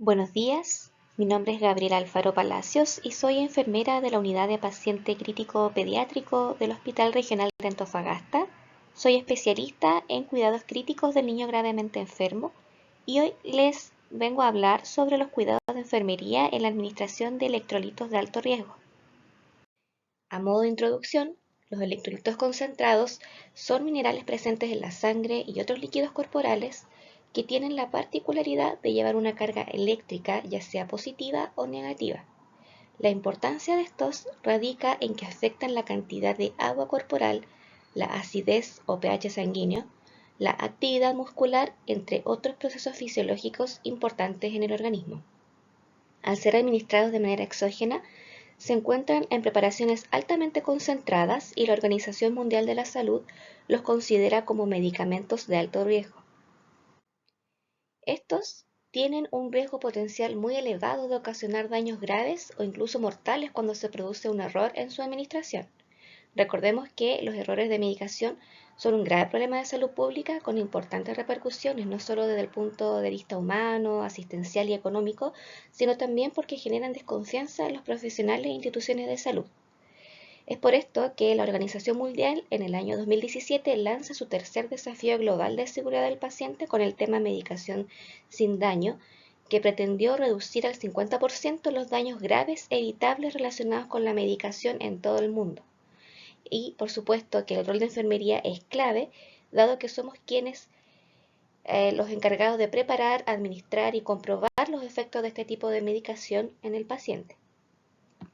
Buenos días, mi nombre es Gabriela Alfaro Palacios y soy enfermera de la Unidad de Paciente Crítico Pediátrico del Hospital Regional de Antofagasta. Soy especialista en cuidados críticos del niño gravemente enfermo y hoy les vengo a hablar sobre los cuidados de enfermería en la administración de electrolitos de alto riesgo. A modo de introducción, los electrolitos concentrados son minerales presentes en la sangre y otros líquidos corporales que tienen la particularidad de llevar una carga eléctrica, ya sea positiva o negativa. La importancia de estos radica en que afectan la cantidad de agua corporal, la acidez o pH sanguíneo, la actividad muscular, entre otros procesos fisiológicos importantes en el organismo. Al ser administrados de manera exógena, se encuentran en preparaciones altamente concentradas y la Organización Mundial de la Salud los considera como medicamentos de alto riesgo. Estos tienen un riesgo potencial muy elevado de ocasionar daños graves o incluso mortales cuando se produce un error en su administración. Recordemos que los errores de medicación son un grave problema de salud pública con importantes repercusiones, no solo desde el punto de vista humano, asistencial y económico, sino también porque generan desconfianza en los profesionales e instituciones de salud. Es por esto que la Organización Mundial en el año 2017 lanza su tercer desafío global de seguridad del paciente con el tema medicación sin daño, que pretendió reducir al 50% los daños graves evitables relacionados con la medicación en todo el mundo. Y por supuesto que el rol de enfermería es clave, dado que somos quienes los encargados de preparar, administrar y comprobar los efectos de este tipo de medicación en el paciente.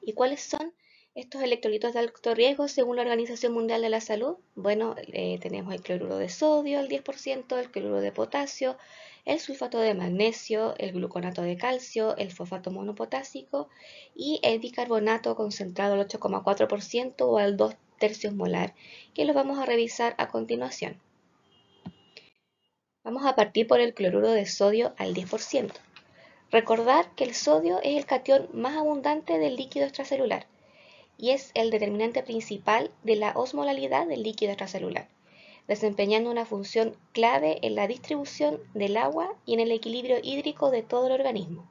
¿Y cuáles son estos electrolitos de alto riesgo según la Organización Mundial de la Salud? Bueno, tenemos el cloruro de sodio, el 10%, el cloruro de potasio, el sulfato de magnesio, el gluconato de calcio, el fosfato monopotásico y el bicarbonato concentrado al 8,4% o al 2/3 molar, que los vamos a revisar a continuación. Vamos a partir por el cloruro de sodio al 10%. Recordar que el sodio es el catión más abundante del líquido extracelular y es el determinante principal de la osmolalidad del líquido extracelular, desempeñando una función clave en la distribución del agua y en el equilibrio hídrico de todo el organismo.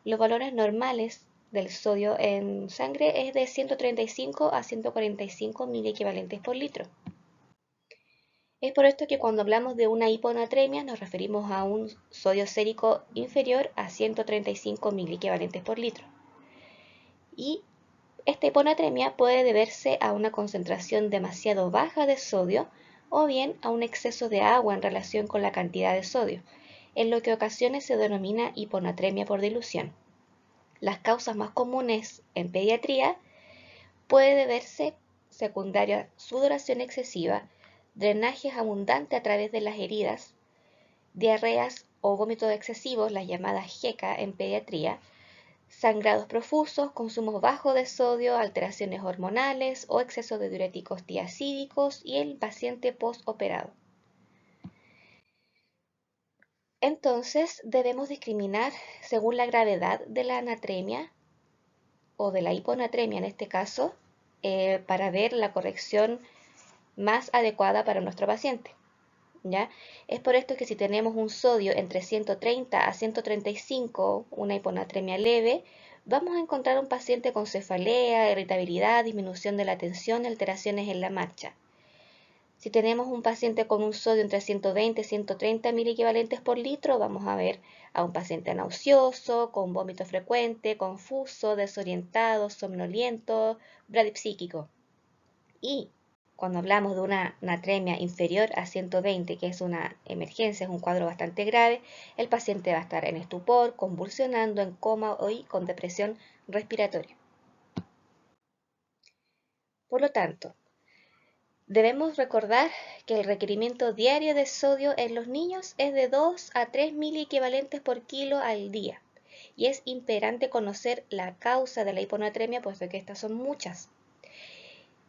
Los valores normales del sodio en sangre es de 135 a 145 miliequivalentes por litro. Es por esto que cuando hablamos de una hiponatremia nos referimos a un sodio sérico inferior a 135 miliequivalentes por litro. Y esta hiponatremia puede deberse a una concentración demasiado baja de sodio o bien a un exceso de agua en relación con la cantidad de sodio, en lo que ocasiones se denomina hiponatremia por dilución. Las causas más comunes en pediatría puede deberse secundaria a sudoración excesiva, drenajes abundantes a través de las heridas, diarreas o vómitos excesivos, las llamadas JECA en pediatría, sangrados profusos, consumos bajos de sodio, alteraciones hormonales o exceso de diuréticos tiacídicos y el paciente postoperado. Entonces, debemos discriminar según la gravedad de la anatremia o de la hiponatremia en este caso, para ver la corrección más adecuada para nuestro paciente. ¿Ya? Es por esto que si tenemos un sodio entre 130 a 135, una hiponatremia leve, vamos a encontrar un paciente con cefalea, irritabilidad, disminución de la tensión y alteraciones en la marcha. Si tenemos un paciente con un sodio entre 120 y 130 miliequivalentes por litro, vamos a ver a un paciente nauseoso, con vómito frecuente, confuso, desorientado, somnoliento, bradipsíquico. Y cuando hablamos de una natremia inferior a 120, que es una emergencia, es un cuadro bastante grave, el paciente va a estar en estupor, convulsionando, en coma y con depresión respiratoria. Por lo tanto, debemos recordar que el requerimiento diario de sodio en los niños es de 2 a 3 miliequivalentes por kilo al día. Y es imperante conocer la causa de la hiponatremia, puesto que estas son muchas.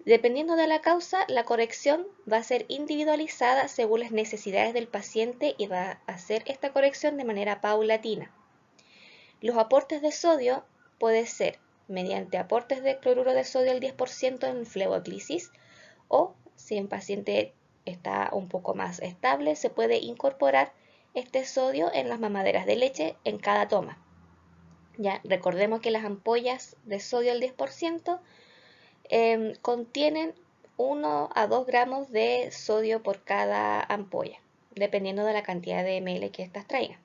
Dependiendo de la causa, la corrección va a ser individualizada según las necesidades del paciente y va a hacer esta corrección de manera paulatina. Los aportes de sodio pueden ser mediante aportes de cloruro de sodio al 10% en fleboeclisis o si el paciente está un poco más estable, se puede incorporar este sodio en las mamaderas de leche en cada toma. Ya, recordemos que las ampollas de sodio al 10% contienen 1 a 2 gramos de sodio por cada ampolla, dependiendo de la cantidad de ml que estas traigan.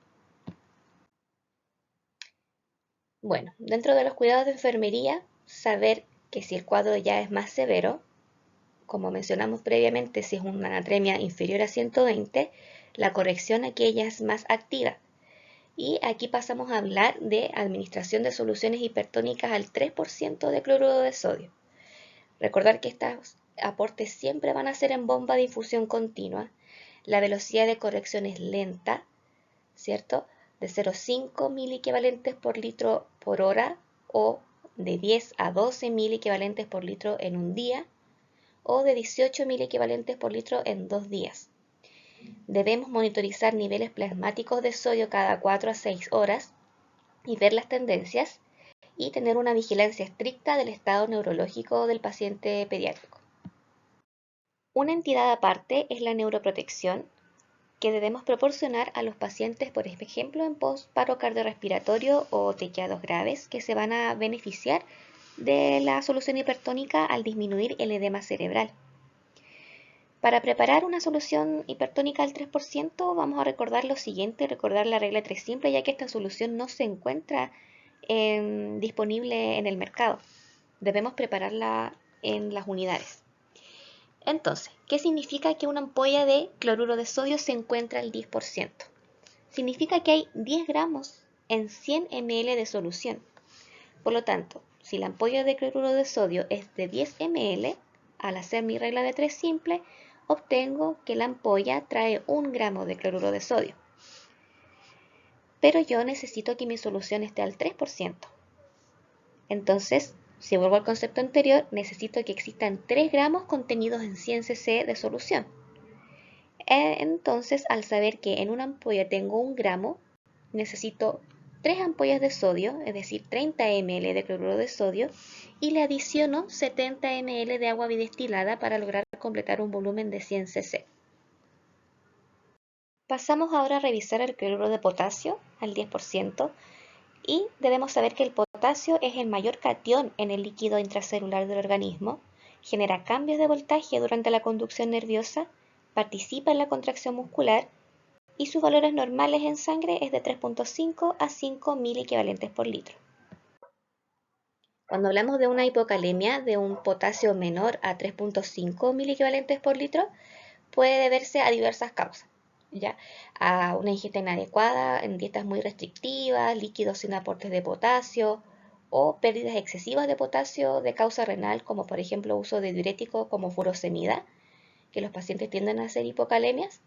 Bueno, dentro de los cuidados de enfermería, saber que si el cuadro ya es más severo, como mencionamos previamente, si es una anatremia inferior a 120, la corrección aquella es más activa. Y aquí pasamos a hablar de administración de soluciones hipertónicas al 3% de cloruro de sodio. Recordar que estos aportes siempre van a ser en bomba de infusión continua. La velocidad de corrección es lenta, ¿cierto? De 0,5 miliequivalentes por litro por hora o de 10 a 12 miliequivalentes por litro en un día o de 18 miliequivalentes por litro en 2 días. Debemos monitorizar niveles plasmáticos de sodio cada 4 a 6 horas y ver las tendencias y tener una vigilancia estricta del estado neurológico del paciente pediátrico. Una entidad aparte es la neuroprotección que debemos proporcionar a los pacientes, por ejemplo, en postparo cardiorrespiratorio o tequiados graves, que se van a beneficiar de la solución hipertónica al disminuir el edema cerebral. Para preparar una solución hipertónica al 3%, vamos a recordar lo siguiente, recordar la regla 3 simple, ya que esta solución no se encuentra disponible en el mercado. Debemos prepararla en las unidades. Entonces, ¿qué significa que una ampolla de cloruro de sodio se encuentra al 10%? Significa que hay 10 gramos en 100 ml de solución. Por lo tanto, si la ampolla de cloruro de sodio es de 10 ml, al hacer mi regla de 3 simple, obtengo que la ampolla trae 1 gramo de cloruro de sodio. Pero yo necesito que mi solución esté al 3%. Entonces, si vuelvo al concepto anterior, necesito que existan 3 gramos contenidos en 100 cc de solución. Entonces, al saber que en una ampolla tengo 1 gramo, necesito 3 ampollas de sodio, es decir, 30 ml de cloruro de sodio, y le adiciono 70 ml de agua bidestilada para lograr completar un volumen de 100 cc. Pasamos ahora a revisar el cloruro de potasio al 10%, y debemos saber que el potasio es el mayor catión en el líquido intracelular del organismo, genera cambios de voltaje durante la conducción nerviosa, participa en la contracción muscular y sus valores normales en sangre es de 3,5 a 5 miliequivalentes por litro. Cuando hablamos de una hipocalemia de un potasio menor a 3,5 miliequivalentes por litro, puede deberse a diversas causas, ¿ya? A una ingesta inadecuada, en dietas muy restrictivas, líquidos sin aportes de potasio o pérdidas excesivas de potasio de causa renal, como por ejemplo uso de diuréticos como furosemida, que los pacientes tienden a hacer hipocalemias.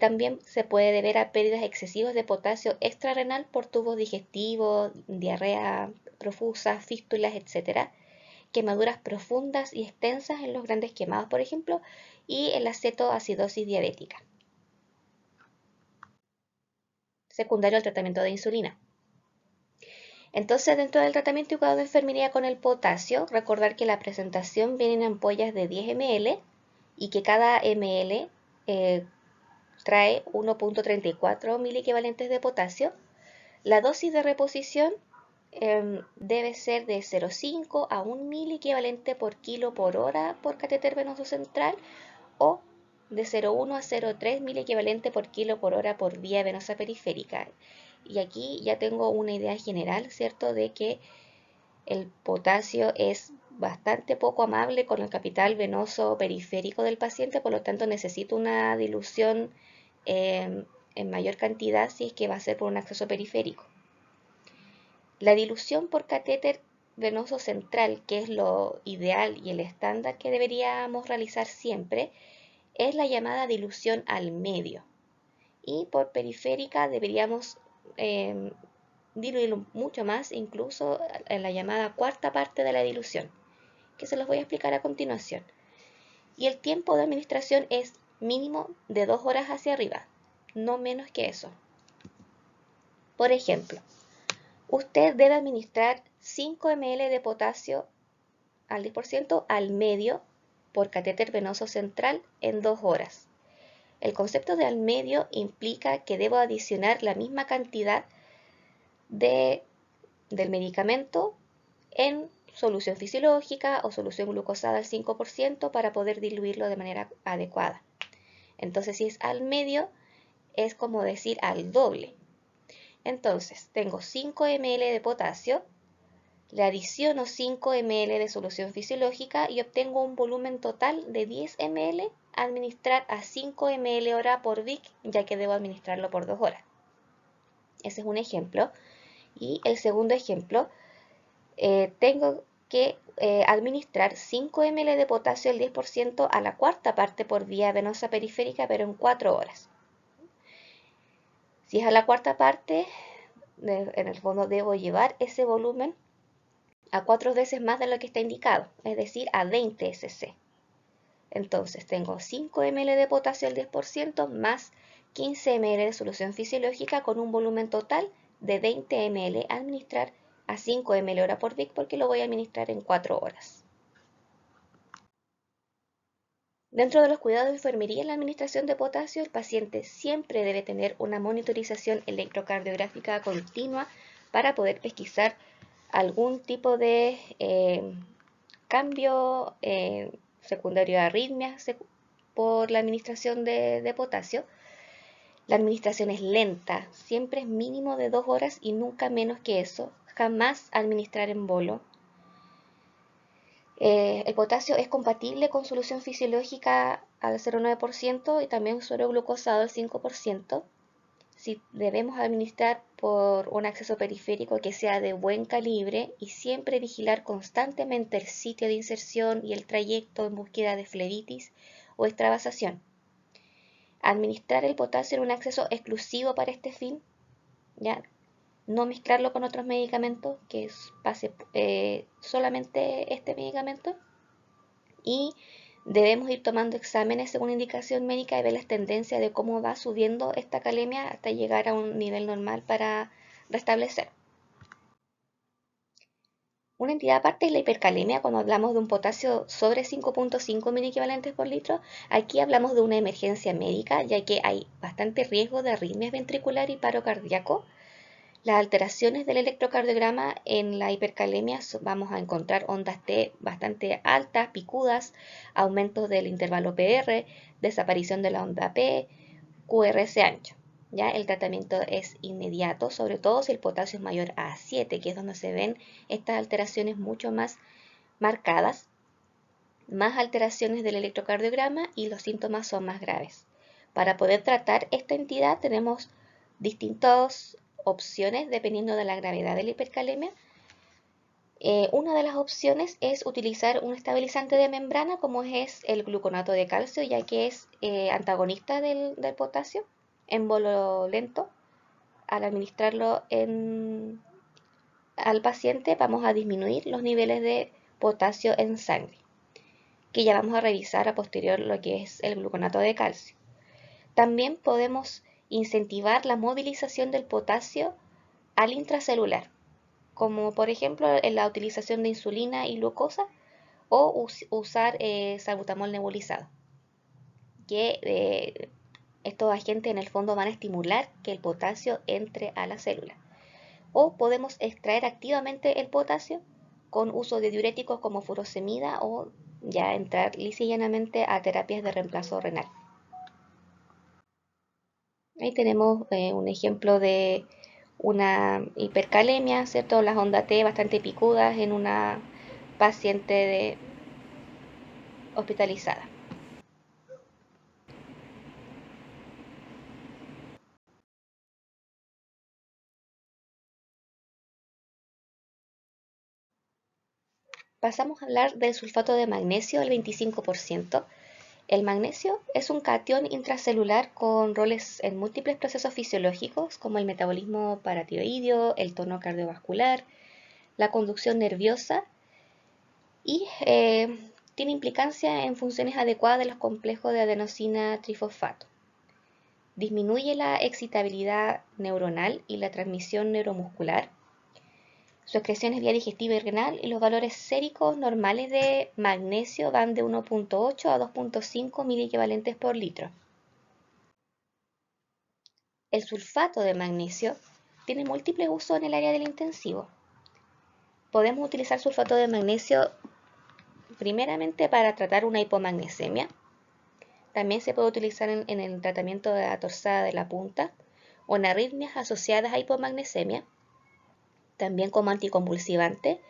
También se puede deber a pérdidas excesivas de potasio extrarrenal por tubos digestivos, diarrea profusa, fístulas, etc. Quemaduras profundas y extensas en los grandes quemados, por ejemplo, y en la cetoacidosis diabética. Secundario al tratamiento de insulina. Entonces, dentro del tratamiento y cuidado de enfermería con el potasio, recordar que la presentación viene en ampollas de 10 ml y que cada ml trae 1,34 miliequivalentes de potasio. La dosis de reposición debe ser de 0,5 a 1 miliequivalente por kilo por hora por catéter venoso central o de 0,1 a 0,3 miliequivalente por kilo por hora por vía venosa periférica. Y aquí ya tengo una idea general, ¿cierto?, de que el potasio es bastante poco amable con el capital venoso periférico del paciente, por lo tanto necesito una dilución en mayor cantidad si es que va a ser por un acceso periférico. La dilución por catéter venoso central, que es lo ideal y el estándar que deberíamos realizar siempre, es la llamada dilución al medio. Y por periférica deberíamos diluirlo mucho más, incluso en la llamada cuarta parte de la dilución, que se los voy a explicar a continuación. Y el tiempo de administración es mínimo de 2 horas hacia arriba, no menos que eso. Por ejemplo, usted debe administrar 5 ml de potasio al 10% al medio por catéter venoso central en 2 horas. El concepto de al medio implica que debo adicionar la misma cantidad de del medicamento en solución fisiológica o solución glucosada al 5% para poder diluirlo de manera adecuada. Entonces, si es al medio, es como decir al doble. Entonces, tengo 5 ml de potasio, le adiciono 5 ml de solución fisiológica y obtengo un volumen total de 10 ml a administrar a 5 ml hora por VIC, ya que debo administrarlo por 2 horas. Ese es un ejemplo. Y el segundo ejemplo, tengo que administrar 5 ml de potasio al 10% a la cuarta parte por vía venosa periférica, pero en 4 horas. Si es a la cuarta parte, en el fondo debo llevar ese volumen a 4 veces más de lo que está indicado, es decir, a 20 SC. Entonces tengo 5 ml de potasio al 10% más 15 ml de solución fisiológica con un volumen total de 20 ml a administrar a 5 ml hora por VIC porque lo voy a administrar en 4 horas. Dentro de los cuidados de enfermería en la administración de potasio, el paciente siempre debe tener una monitorización electrocardiográfica continua para poder pesquisar algún tipo de cambio secundario a arritmias por la administración de potasio. La administración es lenta, siempre es mínimo de 2 horas y nunca menos que eso. Jamás administrar en bolo. El potasio es compatible con solución fisiológica al 0,9% y también suero glucosado al 5%. Si debemos administrar por un acceso periférico que sea de buen calibre y siempre vigilar constantemente el sitio de inserción y el trayecto en búsqueda de flebosis o extravasación. Administrar el potasio en un acceso exclusivo para este fin, ¿ya? No mezclarlo con otros medicamentos, que pase solamente este medicamento. Y debemos ir tomando exámenes según indicación médica y ver las tendencias de cómo va subiendo esta calemia hasta llegar a un nivel normal para restablecer. Una entidad aparte es la hipercalemia. Cuando hablamos de un potasio sobre 5.5 miliequivalentes por litro, aquí hablamos de una emergencia médica, ya que hay bastante riesgo de arritmias ventricular y paro cardíaco. Las alteraciones del electrocardiograma en la hipercalemia vamos a encontrar ondas T bastante altas, picudas, aumentos del intervalo PR, desaparición de la onda P, QRS ancho. ¿Ya? El tratamiento es inmediato, sobre todo si el potasio es mayor a 7, que es donde se ven estas alteraciones mucho más marcadas, más alteraciones del electrocardiograma y los síntomas son más graves. Para poder tratar esta entidad tenemos distintas opciones dependiendo de la gravedad de la hipercalemia. Una de las opciones es utilizar un estabilizante de membrana como es el gluconato de calcio, ya que es antagonista del potasio en bolo lento. Al administrarlo al paciente vamos a disminuir los niveles de potasio en sangre, que ya vamos a revisar a posterior lo que es el gluconato de calcio. También podemos incentivar la movilización del potasio al intracelular, como por ejemplo en la utilización de insulina y glucosa o usar salbutamol nebulizado, que estos agentes en el fondo van a estimular que el potasio entre a la célula. O podemos extraer activamente el potasio con uso de diuréticos como furosemida o ya entrar lisa y llanamente a terapias de reemplazo renal. Ahí tenemos un ejemplo de una hipercalemia, ¿cierto? Las ondas T bastante picudas en una paciente hospitalizada. Pasamos a hablar del sulfato de magnesio, el 25%. El magnesio es un catión intracelular con roles en múltiples procesos fisiológicos como el metabolismo paratiroideo, el tono cardiovascular, la conducción nerviosa y tiene implicancia en funciones adecuadas de los complejos de adenosina trifosfato. Disminuye la excitabilidad neuronal y la transmisión neuromuscular. Su excreción es vía digestiva y renal y los valores séricos normales de magnesio van de 1.8 a 2.5 miliequivalentes por litro. El sulfato de magnesio tiene múltiples usos en el área del intensivo. Podemos utilizar sulfato de magnesio primeramente para tratar una hipomagnesemia. También se puede utilizar en el tratamiento de la torsada de la punta o en arritmias asociadas a hipomagnesemia, también como anticonvulsivante.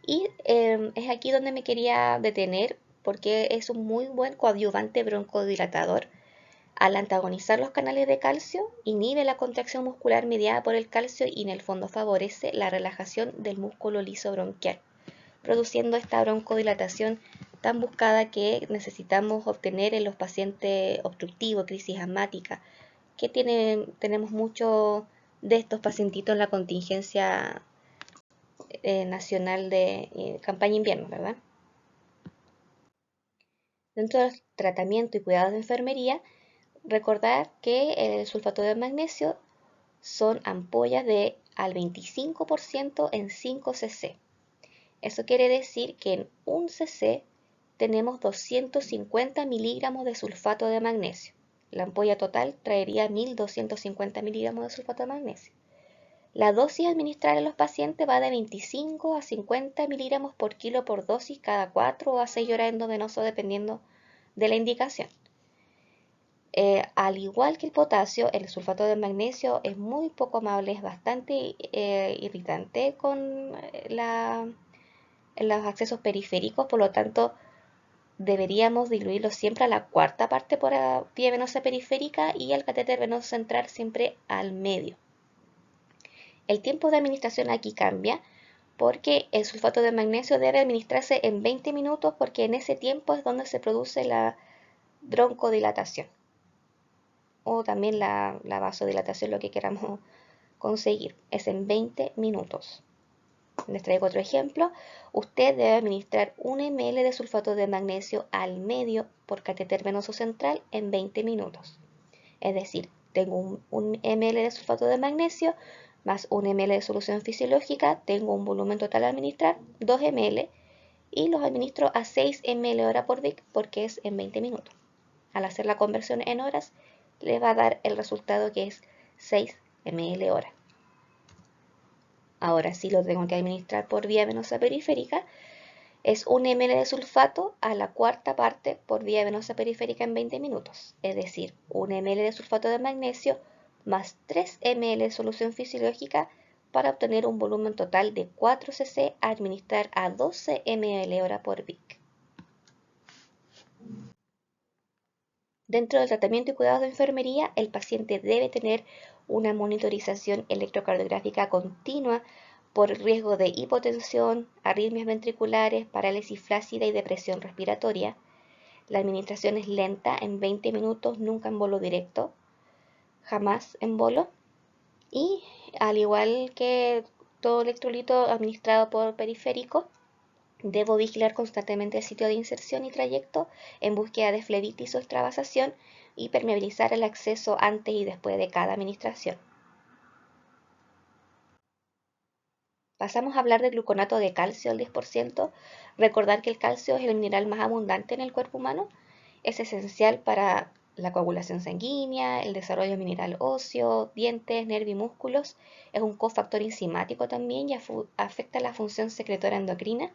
Y es aquí donde me quería detener porque es un muy buen coadyuvante broncodilatador. Al antagonizar los canales de calcio, inhibe la contracción muscular mediada por el calcio y en el fondo favorece la relajación del músculo liso bronquial, produciendo esta broncodilatación tan buscada que necesitamos obtener en los pacientes obstructivos, crisis asmática, que tenemos muchos de estos pacientitos en la contingencia nacional de campaña invierno, ¿verdad? Dentro del tratamiento y cuidados de enfermería, recordar que el sulfato de magnesio son ampollas de al 25% en 5 cc. Eso quiere decir que en 1 cc tenemos 250 miligramos de sulfato de magnesio. La ampolla total traería 1250 miligramos de sulfato de magnesio. La dosis a administrar en los pacientes va de 25 a 50 miligramos por kilo por dosis cada 4 a 6 horas endovenoso dependiendo de la indicación. Al igual que el potasio, el sulfato de magnesio es muy poco amable, es bastante irritante con los accesos periféricos, por lo tanto deberíamos diluirlo siempre a la cuarta parte por vía venosa periférica y el catéter venoso central siempre al medio. El tiempo de administración aquí cambia porque el sulfato de magnesio debe administrarse en 20 minutos porque en ese tiempo es donde se produce la broncodilatación o también la vasodilatación, lo que queramos conseguir. Es en 20 minutos. Les traigo otro ejemplo. Usted debe administrar 1 ml de sulfato de magnesio al medio por catéter venoso central en 20 minutos. Es decir, tengo un ml de sulfato de magnesio más 1 ml de solución fisiológica, tengo un volumen total a administrar, 2 ml, y los administro a 6 ml hora por Vic porque es en 20 minutos. Al hacer la conversión en horas, le va a dar el resultado que es 6 ml hora. Ahora sí lo tengo que administrar por vía venosa periférica. Es 1 ml de sulfato a la cuarta parte por vía venosa periférica en 20 minutos. Es decir, 1 ml de sulfato de magnesio más 3 ml de solución fisiológica para obtener un volumen total de 4 cc a administrar a 12 ml hora por Vic. Dentro del tratamiento y cuidados de enfermería, el paciente debe tener una monitorización electrocardiográfica continua por riesgo de hipotensión, arritmias ventriculares, parálisis flácida y depresión respiratoria. La administración es lenta, en 20 minutos, nunca en bolo directo, jamás en bolo. Y al igual que todo electrolito administrado por periférico, debo vigilar constantemente el sitio de inserción y trayecto en búsqueda de flebitis o extravasación y permeabilizar el acceso antes y después de cada administración. Pasamos a hablar del gluconato de calcio al 10%. Recordar que el calcio es el mineral más abundante en el cuerpo humano. Es esencial para la coagulación sanguínea, el desarrollo mineral óseo, dientes, nervios y músculos. Es un cofactor enzimático también y afecta la función secretora endocrina.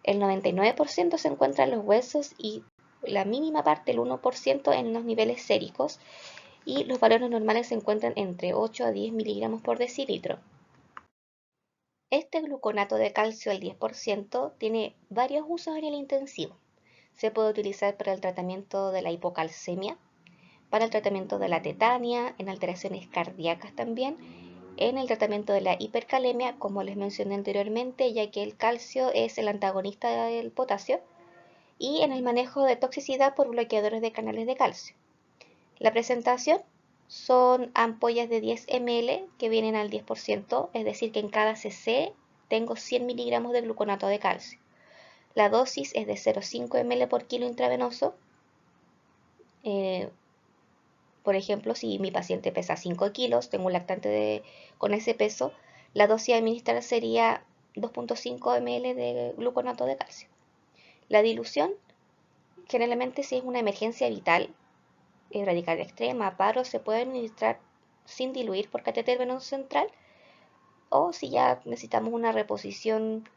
El 99% se encuentra en los huesos y la mínima parte, el 1%, en los niveles séricos. Y los valores normales se encuentran entre 8 a 10 miligramos por decilitro. Este gluconato de calcio al 10% tiene varios usos en el intensivo. Se puede utilizar para el tratamiento de la hipocalcemia, para el tratamiento de la tetania, en alteraciones cardíacas también, en el tratamiento de la hipercalemia, como les mencioné anteriormente, ya que el calcio es el antagonista del potasio, y en el manejo de toxicidad por bloqueadores de canales de calcio. La presentación son ampollas de 10 ml que vienen al 10%, es decir, que en cada cc tengo 100 miligramos de gluconato de calcio. La dosis es de 0,5 ml por kilo intravenoso. Por ejemplo, si mi paciente pesa 5 kilos, tengo un lactante con ese peso, la dosis a administrar sería 2,5 ml de gluconato de calcio. La dilución, generalmente si es una emergencia vital, radical extrema, paro, se puede administrar sin diluir por catéter venoso central, o si ya necesitamos una reposición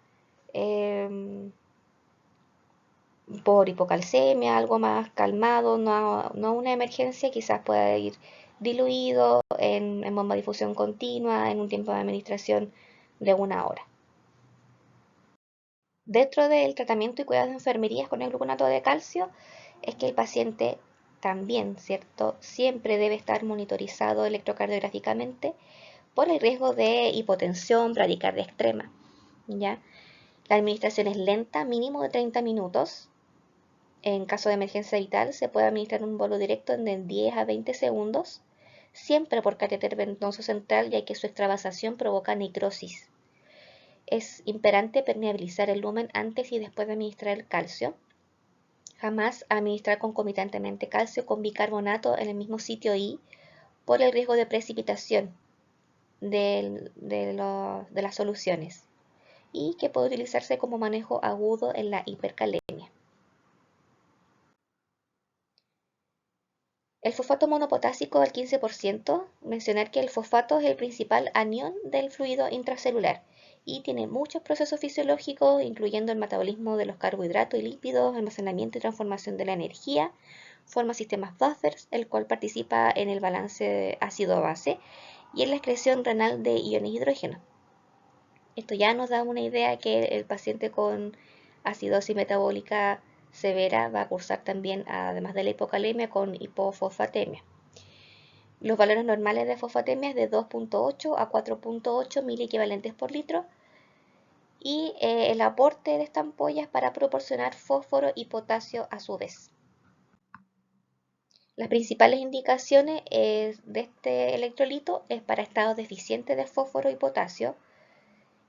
por hipocalcemia, algo más calmado, no una emergencia, quizás pueda ir diluido en bomba de difusión continua en un tiempo de administración de 1 hora. Dentro del tratamiento y cuidados de enfermería con el gluconato de calcio es que el paciente también, ¿cierto? Siempre debe estar monitorizado electrocardiográficamente por el riesgo de hipotensión, bradicardia extrema, ¿ya? La administración es lenta, mínimo de 30 minutos. En caso de emergencia vital se puede administrar un bolo directo en de 10 a 20 segundos, siempre por catéter venoso central, ya que su extravasación provoca necrosis. Es imperante permeabilizar el lumen antes y después de administrar el calcio. Jamás administrar concomitantemente calcio con bicarbonato en el mismo sitio y por el riesgo de precipitación de las soluciones y que puede utilizarse como manejo agudo en la hipercalemia. El fosfato monopotásico al 15%, mencionar que el fosfato es el principal anión del fluido intracelular y tiene muchos procesos fisiológicos, incluyendo el metabolismo de los carbohidratos y lípidos, almacenamiento y transformación de la energía, forma sistemas buffers, el cual participa en el balance ácido-base y en la excreción renal de iones hidrógeno. Esto ya nos da una idea que el paciente con acidosis metabólica severa va a cursar también, además de la hipocalemia, con hipofosfatemia. Los valores normales de fosfatemia es de 2.8 a 4.8 miliequivalentes por litro y el aporte de esta ampolla es para proporcionar fósforo y potasio a su vez. Las principales indicaciones de este electrolito es para estados deficientes de fósforo y potasio,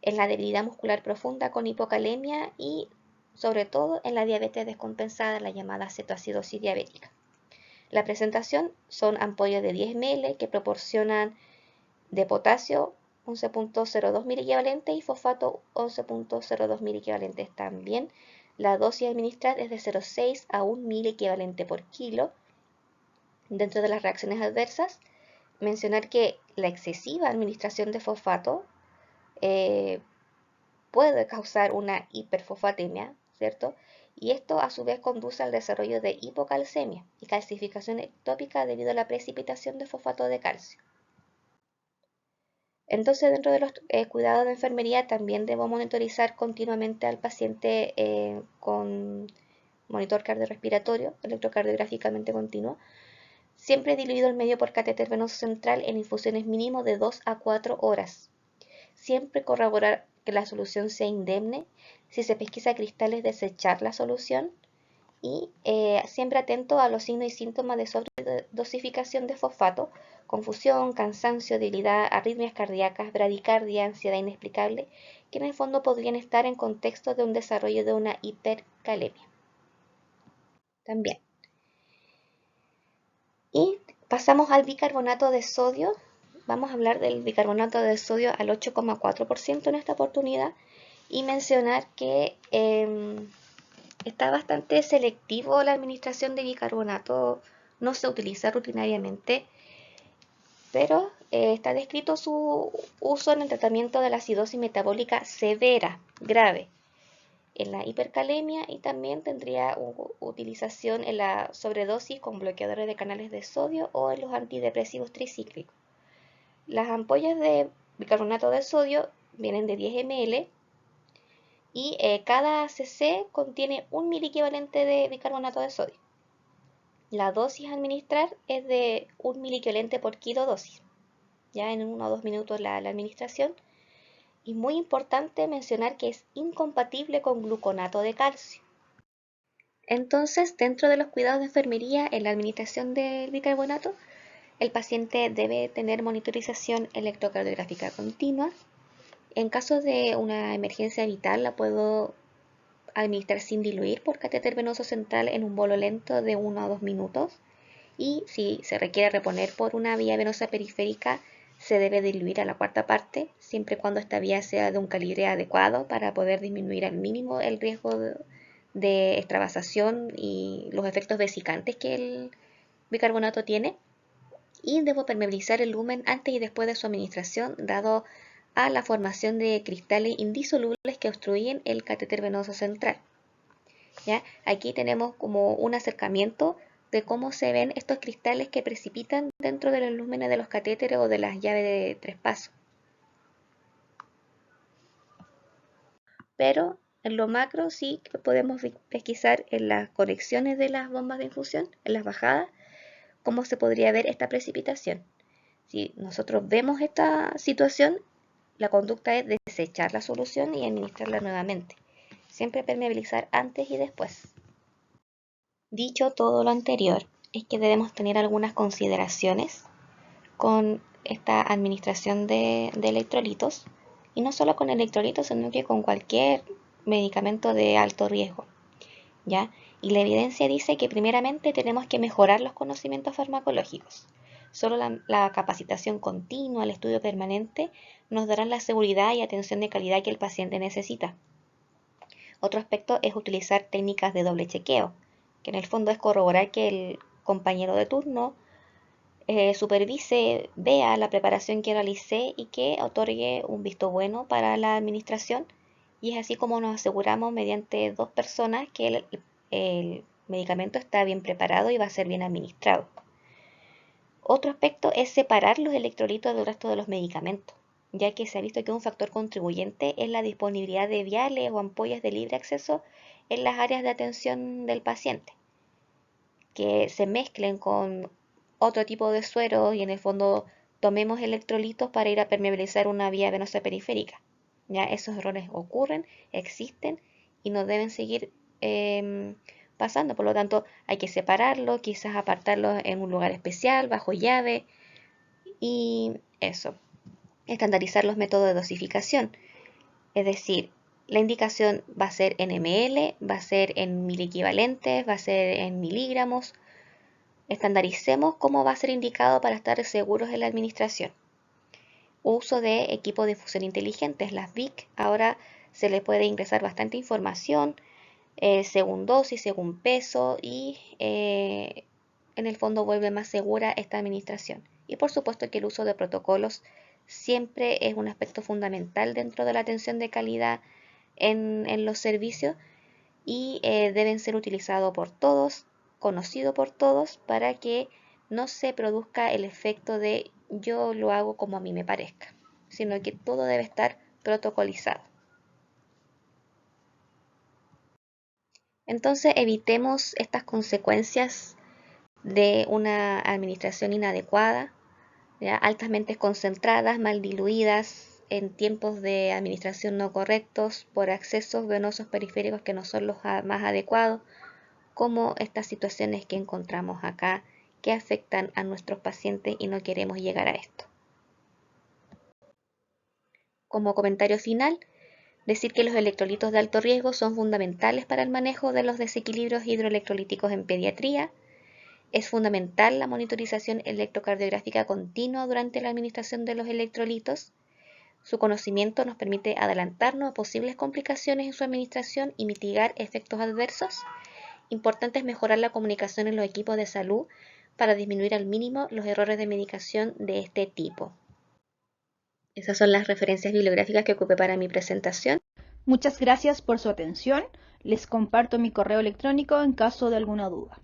en la debilidad muscular profunda con hipocalemia y sobre todo en la diabetes descompensada, la llamada cetoacidosis diabética. La presentación son ampollas de 10 ml que proporcionan de potasio 11.02 miliequivalentes y fosfato 11.02 miliequivalentes también. La dosis administrada es de 0,6 a 1 miliequivalente por kilo. Dentro de las reacciones adversas, mencionar que la excesiva administración de fosfato puede causar una hiperfosfatemia, ¿cierto? Y esto a su vez conduce al desarrollo de hipocalcemia y calcificación ectópica debido a la precipitación de fosfato de calcio. Entonces, dentro de los cuidados de enfermería también debo monitorizar continuamente al paciente con monitor cardiorrespiratorio, electrocardiográficamente continuo, siempre diluido el medio por catéter venoso central en infusiones mínimo de 2 a 4 horas. Siempre corroborar que la solución sea indemne. Si se pesquisa cristales, desechar la solución. Y siempre atento a los signos y síntomas de sobredosificación de fosfato, confusión, cansancio, debilidad, arritmias cardíacas, bradicardia, ansiedad inexplicable, que en el fondo podrían estar en contexto de un desarrollo de una hipercalemia. También. Y pasamos al bicarbonato de sodio. Vamos a hablar del bicarbonato de sodio al 8,4% en esta oportunidad y mencionar que está bastante selectivo la administración de bicarbonato, no se utiliza rutinariamente, pero está descrito su uso en el tratamiento de la acidosis metabólica severa, grave, en la hipercalemia y también tendría utilización en la sobredosis con bloqueadores de canales de sodio o en los antidepresivos tricíclicos. Las ampollas de bicarbonato de sodio vienen de 10 ml y cada cc contiene 1 miliequivalente de bicarbonato de sodio. La dosis a administrar es de 1 miliequivalente por kilo dosis, ya en 1 o 2 minutos la administración. Y muy importante mencionar que es incompatible con gluconato de calcio. Entonces, dentro de los cuidados de enfermería en la administración del bicarbonato, el paciente debe tener monitorización electrocardiográfica continua. En caso de una emergencia vital, la puedo administrar sin diluir por catéter venoso central en un bolo lento de 1 a 2 minutos. Y si se requiere reponer por una vía venosa periférica, se debe diluir a la cuarta parte, siempre y cuando esta vía sea de un calibre adecuado para poder disminuir al mínimo el riesgo de extravasación y los efectos vesicantes que el bicarbonato tiene. Y debo permeabilizar el lumen antes y después de su administración, dado a la formación de cristales indisolubles que obstruyen el catéter venoso central. ¿Ya? Aquí tenemos como un acercamiento de cómo se ven estos cristales que precipitan dentro de los lúmenes de los catéteres o de las llaves de 3 pasos. Pero en lo macro sí que podemos pesquisar en las conexiones de las bombas de infusión, en las bajadas, cómo se podría ver esta precipitación. Si nosotros vemos esta situación, la conducta es desechar la solución y administrarla nuevamente. Siempre permeabilizar antes y después. Dicho todo lo anterior, es que debemos tener algunas consideraciones con esta administración de electrolitos, y no solo con electrolitos, sino que con cualquier medicamento de alto riesgo, ¿ya? Y la evidencia dice que primeramente tenemos que mejorar los conocimientos farmacológicos. Solo la capacitación continua, el estudio permanente, nos darán la seguridad y atención de calidad que el paciente necesita. Otro aspecto es utilizar técnicas de doble chequeo, que en el fondo es corroborar que el compañero de turno supervise, vea la preparación que realicé y que otorgue un visto bueno para la administración. Y es así como nos aseguramos mediante 2 personas que el medicamento está bien preparado y va a ser bien administrado. Otro aspecto es separar los electrolitos del resto de los medicamentos, ya que se ha visto que un factor contribuyente es la disponibilidad de viales o ampollas de libre acceso en las áreas de atención del paciente, que se mezclen con otro tipo de suero y en el fondo tomemos electrolitos para ir a permeabilizar una vía venosa periférica. Ya esos errores ocurren, existen y no deben seguir pasando. Por lo tanto, hay que separarlo, quizás apartarlo en un lugar especial, bajo llave y eso. Estandarizar los métodos de dosificación. Es decir, la indicación va a ser en ml, va a ser en miliequivalentes, va a ser en miligramos. Estandaricemos cómo va a ser indicado para estar seguros en la administración. Uso de equipos de infusión inteligentes, las VIC. Ahora se le puede ingresar bastante información según dosis, según peso y en el fondo vuelve más segura esta administración. Y por supuesto que el uso de protocolos siempre es un aspecto fundamental dentro de la atención de calidad en los servicios y deben ser utilizados por todos, conocido por todos, para que no se produzca el efecto de yo lo hago como a mí me parezca, sino que todo debe estar protocolizado. Entonces evitemos estas consecuencias de una administración inadecuada, ¿ya? Altamente concentradas, mal diluidas, en tiempos de administración no correctos, por accesos venosos periféricos que no son los más adecuados, como estas situaciones que encontramos acá que afectan a nuestros pacientes y no queremos llegar a esto. Como comentario final, decir que los electrolitos de alto riesgo son fundamentales para el manejo de los desequilibrios hidroelectrolíticos en pediatría. Es fundamental la monitorización electrocardiográfica continua durante la administración de los electrolitos. Su conocimiento nos permite adelantarnos a posibles complicaciones en su administración y mitigar efectos adversos. Importante es mejorar la comunicación en los equipos de salud para disminuir al mínimo los errores de medicación de este tipo. Esas son las referencias bibliográficas que ocupé para mi presentación. Muchas gracias por su atención. Les comparto mi correo electrónico en caso de alguna duda.